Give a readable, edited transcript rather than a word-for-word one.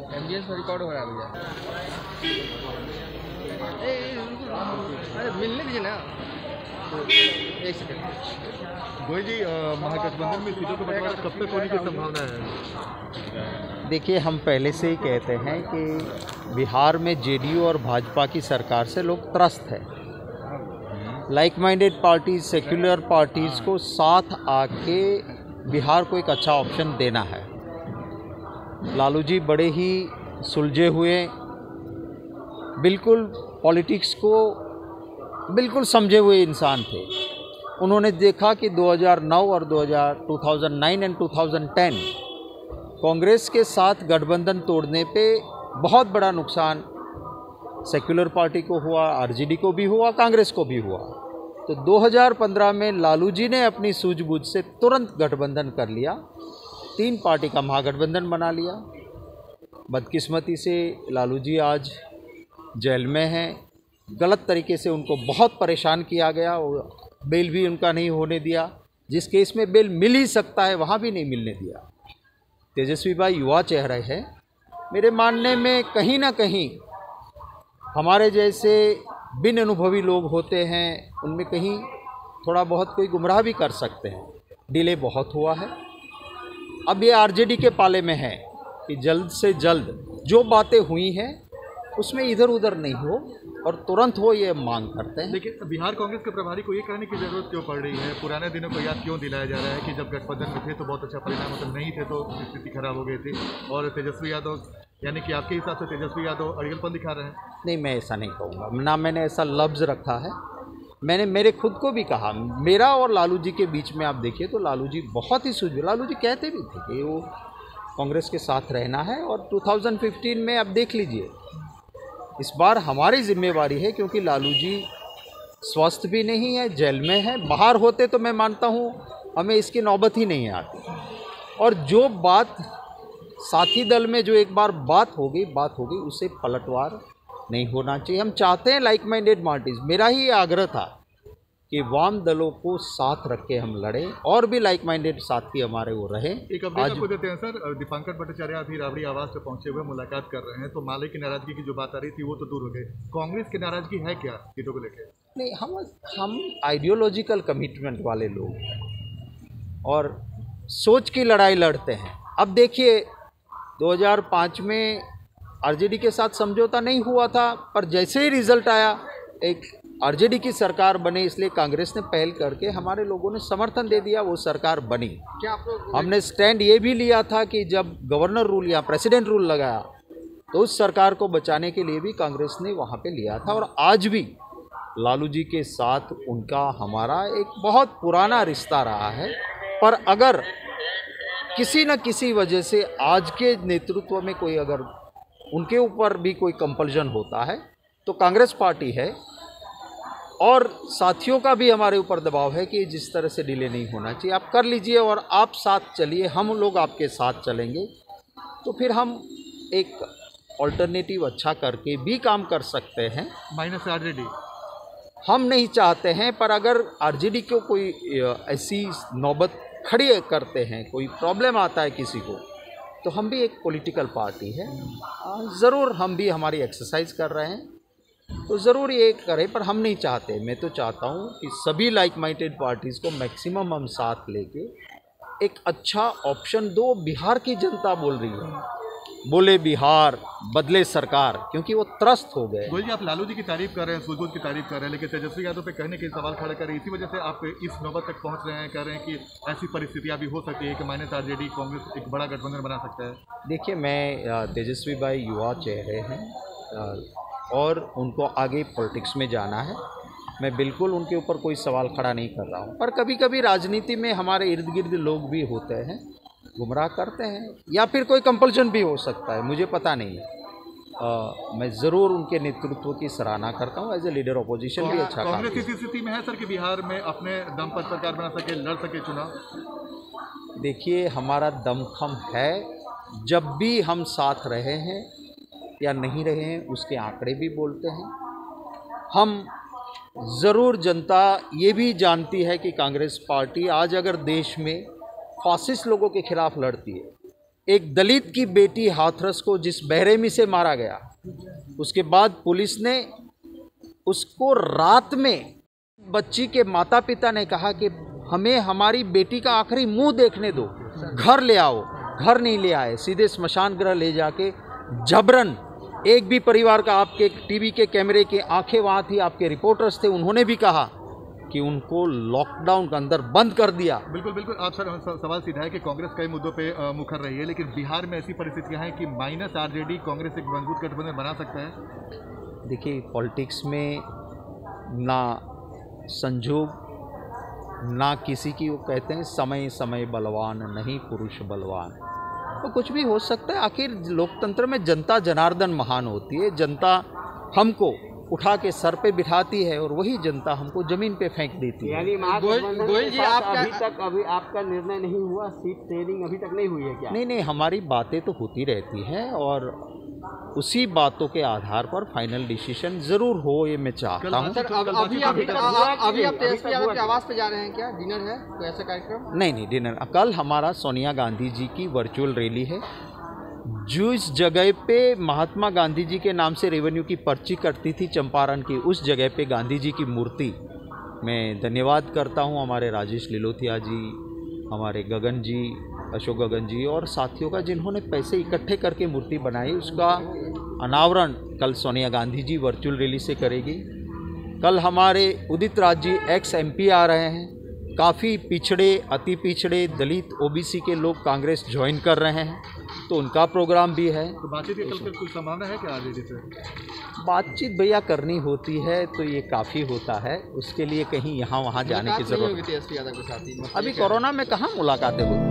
MBS record हो रहा है भैया। अरे मिलने दीजिए ना, एक सेकंड। गोयल जी, महागठबंधन में सीटों का बंटवारा कब तक होने की संभावना है? देखिए, हम पहले से ही कहते हैं कि बिहार में जेडीयू और भाजपा की सरकार से लोग त्रस्त है। Like minded parties, secular parties को साथ आके बिहार को एक अच्छा ऑप्शन देना है। लालू जी बड़े ही सुलझे हुए, बिल्कुल पॉलिटिक्स को बिल्कुल समझे हुए इंसान थे। उन्होंने देखा कि 2009 और 2009 एंड 2010 कांग्रेस के साथ गठबंधन तोड़ने पे बहुत बड़ा नुकसान सेक्युलर पार्टी को हुआ, आरजेडी को भी हुआ, कांग्रेस को भी हुआ। तो 2015 में लालू जी ने अपनी सूझबूझ से तुरंत गठबंधन कर लिया, 3 पार्टी का महागठबंधन बना लिया। बदकिस्मती से लालू जी आज जेल में हैं। गलत तरीके से उनको बहुत परेशान किया गया, बेल भी उनका नहीं होने दिया। जिस केस में बेल मिल ही सकता है वहाँ भी नहीं मिलने दिया। तेजस्वी भाई युवा चेहरे हैं। मेरे मानने में कहीं ना कहीं हमारे जैसे बिन अनुभवी लोग होते हैं, उनमें कहीं थोड़ा बहुत कोई गुमराह भी कर सकते हैं। डिले बहुत हुआ है। अब ये आरजेडी के पाले में है कि जल्द से जल्द जो बातें हुई हैं उसमें इधर उधर नहीं हो और तुरंत हो, ये मांग करते हैं। लेकिन बिहार कांग्रेस के प्रभारी को ये कहने की जरूरत क्यों पड़ रही है? पुराने दिनों को याद क्यों दिलाया जा रहा है कि जब गठबंधन में थे तो बहुत अच्छा परिणाम, मतलब नहीं थे तो स्थिति खराब हो गई थी, और तेजस्वी यादव, यानी कि आपके हिसाब से तेजस्वी यादव अड़ियलपन दिखा रहे हैं? नहीं, मैं ऐसा नहीं कहूँगा, ना मैंने ऐसा लफ्ज़ रखा है। मैंने मेरे खुद को भी कहा, मेरा और लालू जी के बीच में आप देखिए तो लालू जी बहुत ही सूझबूझ, लालू जी कहते भी थे कि वो कांग्रेस के साथ रहना है। और 2015 में आप देख लीजिए, इस बार हमारी जिम्मेवारी है, क्योंकि लालू जी स्वस्थ भी नहीं है, जेल में है। बाहर होते तो मैं मानता हूँ हमें इसकी नौबत ही नहीं आती। और जो बात साथी दल में जो एक बार बात हो गई, उसे पलटवार नहीं होना चाहिए। हम चाहते हैं लाइक माइंडेड पार्टीज़, मेरा ही आग्रह था कि वाम दलों को साथ रख के हम लड़ें, और भी लाइक माइंडेड साथी हमारे वो रहे। एक अपडेट आपको देते हैं सर। दीपांकर भट्टाचार्य अभी राबड़ी आवास पे पहुंचे हुए मुलाकात कर रहे हैं, तो माले की नाराजगी की जो बात आ रही थी वो तो दूर हो गई, कांग्रेस की नाराजगी है क्या सीटों को लेकर? नहीं, हम आइडियोलॉजिकल कमिटमेंट वाले लोग हैं और सोच की लड़ाई लड़ते हैं। अब देखिए, 2005 में आरजेडी के साथ समझौता नहीं हुआ था, पर जैसे ही रिजल्ट आया, एक आरजेडी की सरकार बने, इसलिए कांग्रेस ने पहल करके हमारे लोगों ने समर्थन दे दिया, वो सरकार बनी। क्या आपको हमने स्टैंड ये भी लिया था कि जब गवर्नर रूल या प्रेसिडेंट रूल लगाया तो उस सरकार को बचाने के लिए भी कांग्रेस ने वहाँ पे लिया था। और आज भी लालू जी के साथ उनका हमारा एक बहुत पुराना रिश्ता रहा है। पर अगर किसी न किसी वजह से आज के नेतृत्व में कोई, अगर उनके ऊपर भी कोई कंपल्शन होता है तो कांग्रेस पार्टी है और साथियों का भी हमारे ऊपर दबाव है कि जिस तरह से डिले नहीं होना चाहिए, आप कर लीजिए और आप साथ चलिए, हम लोग आपके साथ चलेंगे, तो फिर हम एक ऑल्टरनेटिव अच्छा करके भी काम कर सकते हैं। माइनस आरजेडी हम नहीं चाहते हैं, पर अगर आरजेडी को कोई ऐसी नौबत खड़ी करते हैं, कोई प्रॉब्लम आता है किसी को, तो हम भी एक पॉलिटिकल पार्टी है, ज़रूर हम भी हमारी एक्सरसाइज कर रहे हैं, तो ज़रूर ये करें। पर हम नहीं चाहते, मैं तो चाहता हूँ कि सभी लाइक माइंडेड पार्टीज़ को मैक्सिमम हम साथ लेके एक अच्छा ऑप्शन दो। बिहार की जनता बोल रही है, बोले बिहार बदले सरकार, क्योंकि वो त्रस्त हो गए। गोयल जी, आप लालू जी की तारीफ कर रहे हैं, सूझबूझ की तारीफ कर रहे हैं, लेकिन तेजस्वी यादव पे कहने के सवाल खड़े कर रहे हैं, इसी वजह से आप इस नौबत तक पहुंच रहे हैं, कह रहे हैं कि ऐसी परिस्थितियां भी हो सकती है कि माइनस आरजेडी कांग्रेस एक बड़ा गठबंधन बना सकता है। देखिए, मैं तेजस्वी भाई युवा चेहरे हैं और उनको आगे पॉलिटिक्स में जाना है। मैं बिल्कुल उनके ऊपर कोई सवाल खड़ा नहीं कर रहा हूँ, पर कभी कभी राजनीति में हमारे इर्द गिर्द लोग भी होते हैं, गुमराह करते हैं, या फिर कोई कंपल्शन भी हो सकता है, मुझे पता नहीं है। मैं ज़रूर उनके नेतृत्व की सराहना करता हूँ। एज ए लीडर ऑपोजिशन भी अच्छा काम कांग्रेस इसी स्थिति में है सर कि बिहार में अपने दम पर सरकार बना सके, लड़ सके चुनाव? देखिए, हमारा दमखम है, जब भी हम साथ रहे हैं या नहीं रहे हैं उसके आंकड़े भी बोलते हैं। हम ज़रूर, जनता ये भी जानती है कि कांग्रेस पार्टी आज अगर देश में फासिस्ट लोगों के खिलाफ लड़ती है। एक दलित की बेटी हाथरस को जिस बेरहमी से मारा गया, उसके बाद पुलिस ने उसको रात में, बच्ची के माता पिता ने कहा कि हमें हमारी बेटी का आखिरी मुंह देखने दो, घर ले आओ। घर नहीं ले आए, सीधे स्मशान गृह ले जाके जबरन, एक भी परिवार का, आपके टीवी के कैमरे की आंखें वहाँ थी, आपके रिपोर्टर्स थे, उन्होंने भी कहा कि उनको लॉकडाउन के अंदर बंद कर दिया। बिल्कुल बिल्कुल। आप सर सवाल सीधा है कि कांग्रेस कई मुद्दों पे मुखर रही है, लेकिन बिहार में ऐसी परिस्थितियां हैं कि माइनस आरजेडी कांग्रेस एक मजबूत गठबंधन बना सकता है। देखिए, पॉलिटिक्स में ना संजोग, ना किसी की, वो कहते हैं समय समय बलवान नहीं पुरुष बलवान, तो कुछ भी हो सकता है। आखिर लोकतंत्र में जनता जनार्दन महान होती है। जनता हमको उठा के सर पे बिठाती है और वही जनता हमको जमीन पे फेंक देती है। यानी गोयल जी, आपका अभी आपका निर्णय नहीं हुआ, सीट शेयरिंग अभी तक नहीं हुई है क्या? नहीं, हमारी बातें तो होती रहती हैं और उसी बातों के आधार पर फाइनल डिसीजन जरूर हो, ये मैं चाहता हूँ। सर, अभी आप तेजस्वी यादव के आवास पे जा रहे हैं क्या? डिनर है कोई ऐसा कार्यक्रम? नहीं, डिनर कल हमारा सोनिया गांधी जी की वर्चुअल रैली है। जिस जगह पे महात्मा गांधी जी के नाम से रेवेन्यू की पर्ची कटती थी चंपारण की, उस जगह पे गांधी जी की मूर्ति, मैं धन्यवाद करता हूँ हमारे राजेश लिलोथिया जी, हमारे गगन जी, अशोक गगन जी और साथियों का, जिन्होंने पैसे इकट्ठे करके मूर्ति बनाई। उसका अनावरण कल सोनिया गांधी जी वर्चुअल रैली से करेगी। कल हमारे उदित राज जी एक्स MP आ रहे हैं। काफ़ी पिछड़े, अति पिछड़े, दलित, OBC के लोग कांग्रेस ज्वाइन कर रहे हैं, तो उनका प्रोग्राम भी है। तो बातचीत की कल कुछ संभावना है क्या आरजेडी से? बातचीत भैया करनी होती है तो ये काफ़ी होता है, उसके लिए कहीं यहाँ वहाँ जाने की ज़रूरत तेजस्वी यादव के साथ ही अभी कोरोना में कहाँ मुलाकातें होती हैं।